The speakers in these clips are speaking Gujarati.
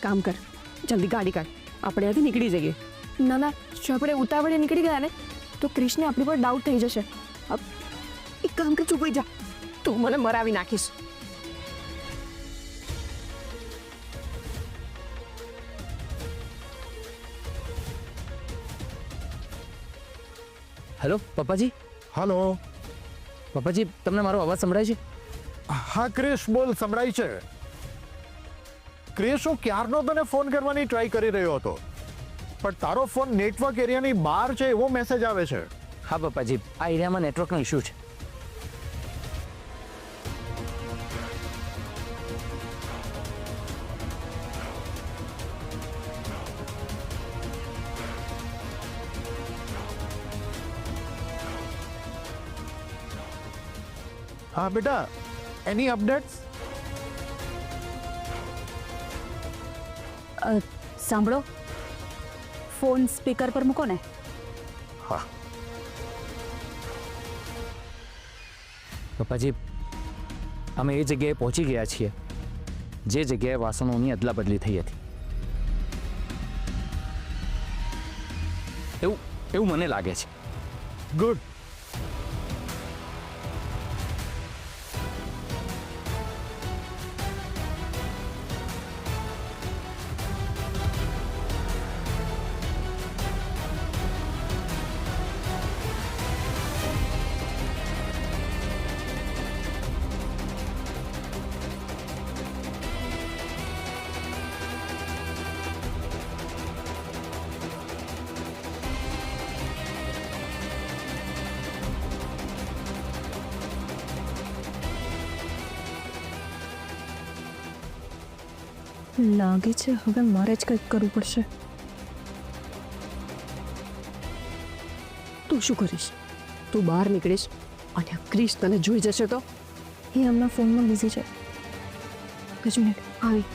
કામ કર, જલ્દી ગાડી કાઢ, આપણે અહીંયાથી નીકળી જઈએ. ના ના, જો આપણે ઉતાવળે નીકળી ગયા ને તો ક્રિશને આપણી પર ડાઉટ થઈ જશે. એક કામ કર, ચૂપ થઈ જા, તું મને મરાવી નાખીશ. હેલો પપ્પાજી. હલો. પપ્પાજી, તમને મારો અવાજ સંભળાય છે? હા ક્રિશ, બોલ, સંભળાય છે. ક્રિશ, હું ક્યારનો તને ફોન કરવાની ટ્રાય કરી રહ્યો હતો, પણ તારો ફોન નેટવર્ક એરિયાની બહાર છે એવો મેસેજ આવે છે. હા પપ્પાજી, આ એરિયામાં નેટવર્કનો ઇશ્યુ છે. હા બેટા, એની અપડેટ્સ? સાંભળો, ફોન સ્પીકર પર મૂકો ને. હા. પપ્પાજી, અમે એ જગ્યાએ પહોંચી ગયા છીએ જે જગ્યાએ વાસણોની અદલા બદલી થઈ હતી. એવું મને લાગે છે. ગુડ. લાગે છે હવે મારે જ કંઈક કરવું પડશે. તું શું કરીશ? તું બહાર નીકળીશ અને આ ક્રિશ તને જોઈ જશે તો? એ હમણાં ફોનમાં બિઝી છે. એક જ મિનિટ, આવી.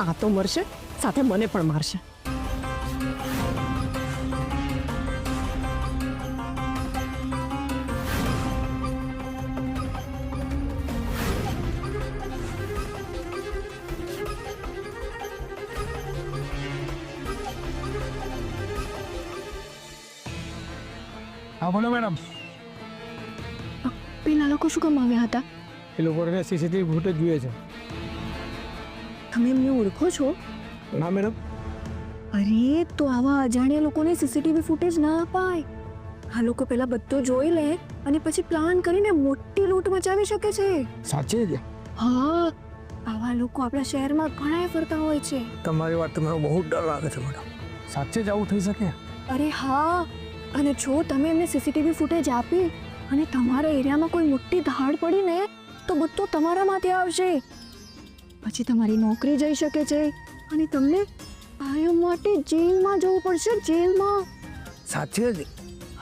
આ તો મરશે, સાથે મને પણ મારશે. હા બોલો મેડમ. પેલા લોકો શું કામ આવ્યા હતા? એ લોકોને સીસીટીવી ફૂટેજ જોઈએ છે. તમે એમને ઓળખો છો? ના મેડમ. અરે તો આવા અજાણ્યા લોકોને સીસીટીવી ફૂટેજ ના અપાય. આ લોકો પહેલા બધું જોઈ લે અને પછી પ્લાન કરીને મોટી લૂંટ મચાવી શકે છે. સાચે જ? હા, આવા લોકો આપણા શહેરમાં ઘણા ફરતા હોય છે. તમારી વાત તો મને બહુ ડર લાગે છે મેડમ. સાચે જ આવું થઈ શકે? અરે હા, અને જો તમે એમને સીસીટીવી ફૂટેજ આપી અને તમારા એરિયામાં કોઈ મોટી ધાડ પડી ને તો બધું તમારા માથે આવશે. પછી તમારી નોકરી જઈ શકે છે અને તમને કાયમ માટે જેલમાં જવું પડશે. જેલમાં. સાચે જ?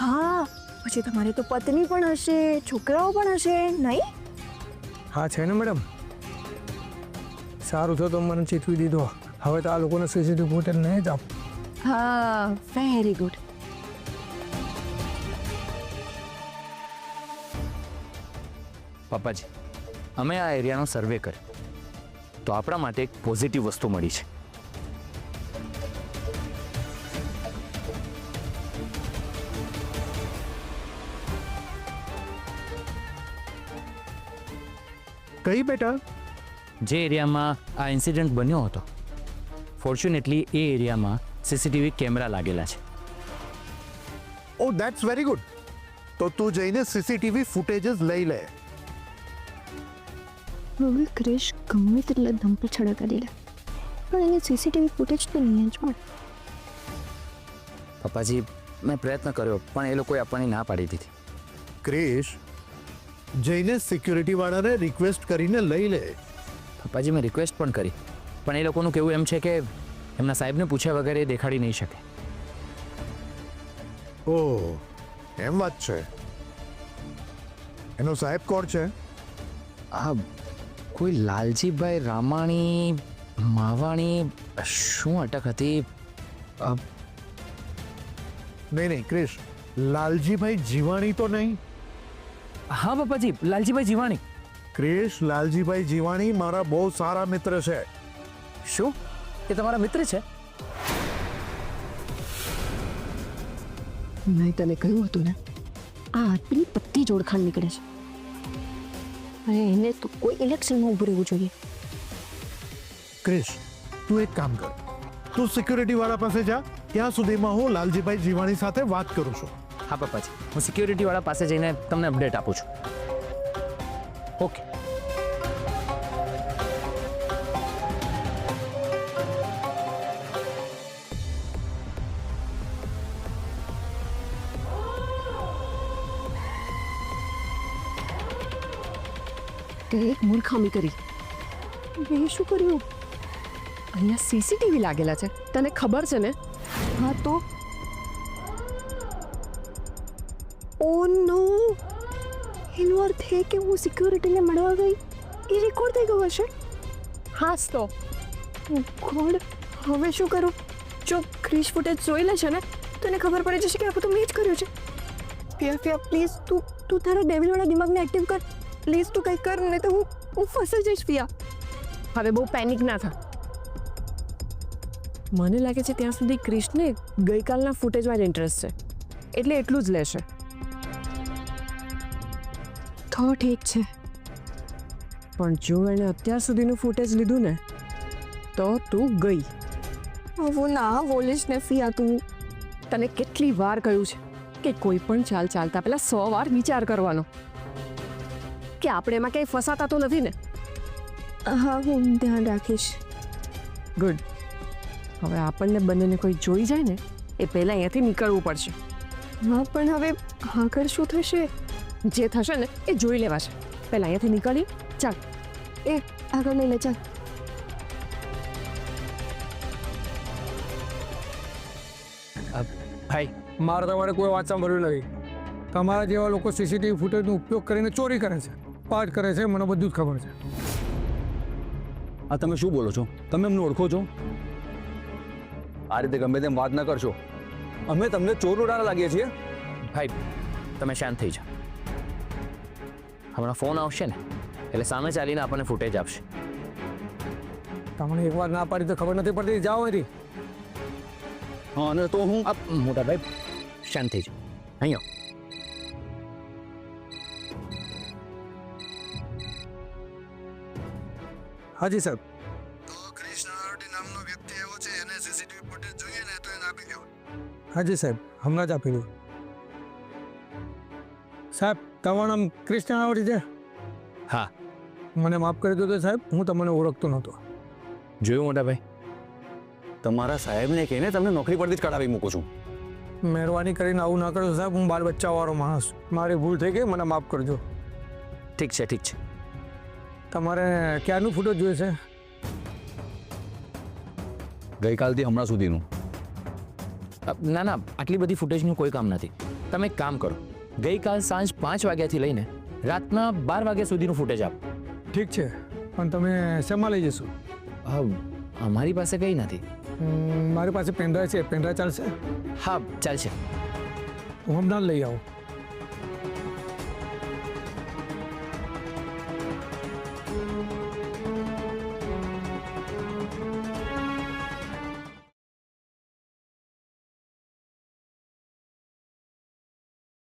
હા, પછી તમારે તો પત્ની પણ હશે, છોકરાઓ પણ હશે, નહીં? હા છે ને મેડમ. સારું થયું તો મને ચીતવી દીધો. હવે તો આ લોકોને સીસીટીવી ફૂટેજ નહીં જ આપો. હા, વેરી ગુડ. પપ્પાજી, અમે આ એરિયાનો સર્વે કર્યો તો આપણા માટે એક પોઝિટિવ વસ્તુ મળી છે. કઈ બેટા? જે એરિયામાં આ ઇન્સિડન્ટ બન્યો હતો ફોર્ચ્યુનેટલી એ એરિયામાં સીસીટીવી કેમેરા લાગેલા છે. ઓ ધેટ્સ વેરી ગુડ. તો તું જઈને સીસીટીવી ફૂટેજીસ લઈ લે. હવે ક્રિશ ગમે તેટલા ધમપછડા કરી લે પણ એને સીસીટીવી ફૂટેજ તો નહીં જ મળે. પપ્પાજી મેં પ્રયત્ન કર્યો પણ એ લોકોએ આપવાની ના પાડી દીધી. ક્રિશ, જઈને સિક્યુરિટી વાળાને રિક્વેસ્ટ કરીને લઈ લે. પપ્પાજી મેં રિક્વેસ્ટ પણ કરી પણ એ લોકોનું કહેવું એમ છે કે એમના સાહેબને પૂછ્યા વગર એ દેખાડી નહીં શકે. ઓહ, એમ વાત છે. એનો સાહેબ કોણ છે? આ કોઈ લાલજીભાઈ રામાણી માવાણી શું અટક હતી? નહીં ક્રિશ, લાલજીભાઈ જીવાણી તો નહીં? હા પપ્પાજી, લાલજીભાઈ જીવાણી. ક્રિશ, લાલજીભાઈ જીવાણી મારા બહુ સારા મિત્ર છે. શું એ તમારા મિત્ર છે? મેં તને કહ્યું હતું ને, આ આદમી બધી જ ઓળખાણ નીકળે છે અને એને તો કોઈ ઇલેક્શનમાં ઊભું રહેવું જોઈએ. ક્રિશ, તું એક કામ કર, તું સિક્યુરિટી વાળા પાસે જા. ત્યાં સુધીમાં હું લાલજીભાઈ જીવાણી સાથે વાત કરું છું. હા પપ્પાજી, હું સિક્યુરિટી વાળા પાસે જઈને તમને અપડેટ આપું છું. ઓકે. તે એક મૂર્ખામી કરી. મેં શું કર્યું? અહીંયા સીસીટીવી લાગેલા છે, તને ખબર છે ને? હા તો ઓ નો, એનો અર્થ એ કે હું સિક્યુરિટીને મળવા ગઈ એ રેકોર્ડ થઈ ગયો હશે. હાસ તો ગોડ, હવે શું કરું? જો ક્રિશ ફૂટેજ જોઈ લેશે ને તો એને ખબર પડી જશે કે આ બધું મેં જ કર્યું છે. ફિયા પ્લીઝ તું તારા ડેવિલવાળા દિમાગને એક્ટિવ કર. પ્લીઝ તું કંઈક કર, નહીં તો હું ફસાઈ જઈશ. ફિયા, હવે બહુ પેનિક ના થા. મને લાગે છે ત્યાં સુધી ક્રિશને ગઈકાલના ફૂટેજમાં જ ઇન્ટરેસ્ટ છે, એટલે એટલું જ લેશે. તો ઠીક છે. પણ જો એણે અત્યાર સુધીનું ફૂટેજ લીધું ને તો તું ગઈ. હું ના બોલીશ ને ફિયા. તું તને કેટલી વાર કહ્યું છે કે કોઈ પણ ચાલ ચાલતા પહેલા 100 વાર વિચાર કરવાનો, કે આપણે એમાં કંઈ ફસાતા તો નથી ને? હા, હું ધ્યાન રાખીશ. ગુડ. હવે આપણને બંનેને કોઈ જોઈ જાય ને એ પહેલાં અહીંયાથી નીકળવું પડશે. હા, પણ હવે આગળ શું થશે? જે થશે ને એ જોઈ લેવાશે. પહેલાં અહીંયાથી નીકળી. ચાલ એ આગળ નહીં લે, ચાલ. ભાઈ, મારે તમારે કોઈ વાત સાંભળવી નથી. તમારા જેવા લોકો સીસીટીવી ફૂટેજનો ઉપયોગ કરીને ચોરી કરે છે, પાઠ કરે છે, મને બધું જ ખબર છે. આ તમે શું બોલો છો? તમે અમને ઓળખો છો? આ રીતે ગમે તેમ વાત ન કરશો. અમે તમને ચોર ઉડાડવા લાગીએ છીએ. ભાઈ તમે શાંત થઈ જાઓ. હમણાં ફોન આવશે ને એટલે સામે ચાલીને આપણને ફૂટેજ આપશે. તમને એકવાર ના પાડી તો ખબર નથી પડતી. જાઓ અહીંથી. હા, અને તો હું મોટા ભાઈ શાંત થઈ જાઓ. અહીંયા હાજી સાહેબ. હાજી સાહેબ, હમણાં જ આપી દઉં. સાહેબ, તમારું નામ કૃષ્ણ આવડી છે? હા. મને માફ કરી દો સાહેબ, હું તમને ઓળખતો નહોતો. જોયું મોટા ભાઈ? તમારા સાહેબને કહીને તમને નોકરી પરથી જ કઢાવી મૂકું છું. મહેરબાની કરીને આવું ના કરજો સાહેબ. હું બાળ બચ્ચાવાળો માણસ, મારી ભૂલ થઈ ગઈ, મને માફ કરજો. ઠીક છે ઠીક છે. તમારે ક્યારનું ફોટો જોઈએ છે? ગઈકાલથી હમણાં સુધીનું. ના ના, આટલી બધી ફૂટેજનું કોઈ કામ નથી. તમે એક કામ કરો, ગઈકાલ સાંજ 5 વાગ્યાથી લઈને રાતના 12 વાગ્યા સુધીનું ફૂટેજ આપો. ઠીક છે, પણ તમે શેમાં લઈ જશો? અમારી પાસે કંઈ નથી. મારી પાસે પેનડ્રાઈવ છે, પેનડ્રાઈવ ચાલશે? હા ચાલશે. હું હમણાં લઈ આવું.